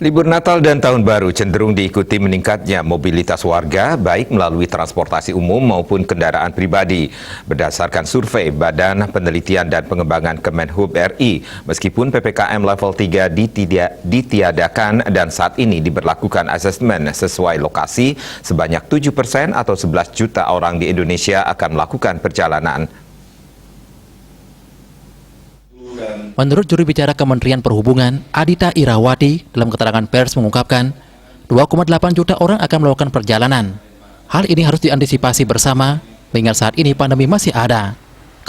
Libur Natal dan Tahun Baru cenderung diikuti meningkatnya mobilitas warga, baik melalui transportasi umum maupun kendaraan pribadi. Berdasarkan survei Badan Penelitian dan Pengembangan Kemenhub RI, meskipun PPKM level 3 ditiadakan dan saat ini diberlakukan asesmen sesuai lokasi, sebanyak 7% atau 11 juta orang di Indonesia akan melakukan perjalanan. Menurut juru bicara Kementerian Perhubungan, Adita Irawati, dalam keterangan pers mengungkapkan, 2,8 juta orang akan melakukan perjalanan. Hal ini harus diantisipasi bersama, mengingat saat ini pandemi masih ada.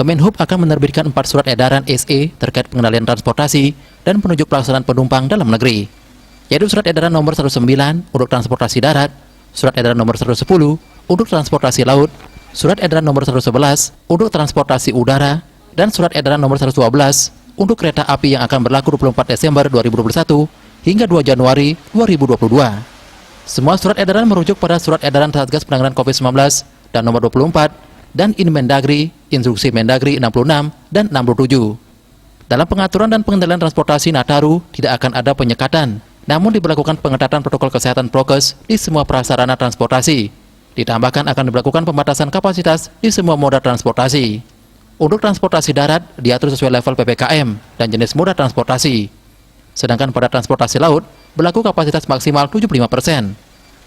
Kemenhub akan menerbitkan 4 surat edaran SE terkait pengendalian transportasi dan penunjuk pelaksanaan penumpang dalam negeri, yaitu Surat Edaran Nomor 109 untuk transportasi darat, Surat Edaran Nomor 110 untuk transportasi laut, Surat Edaran Nomor 111 untuk transportasi udara, dan Surat Edaran Nomor 112 untuk kereta api yang akan berlaku 24 Desember 2021 hingga 2 Januari 2022. Semua surat edaran merujuk pada Surat Edaran Satgas Penanganan COVID-19 dan Nomor 24 dan Inmendagri, Instruksi Mendagri 66 dan 67. Dalam pengaturan dan pengendalian transportasi Nataru tidak akan ada penyekatan, namun diberlakukan pengetatan protokol kesehatan prokes di semua prasarana transportasi. Ditambahkan akan diberlakukan pembatasan kapasitas di semua moda transportasi. Untuk transportasi darat diatur sesuai level PPKM dan jenis moda transportasi. Sedangkan pada transportasi laut berlaku kapasitas maksimal 75%.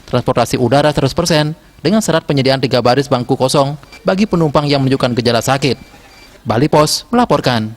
Transportasi udara 100% dengan syarat penyediaan 3 baris bangku kosong bagi penumpang yang menunjukkan gejala sakit. Bali Pos melaporkan.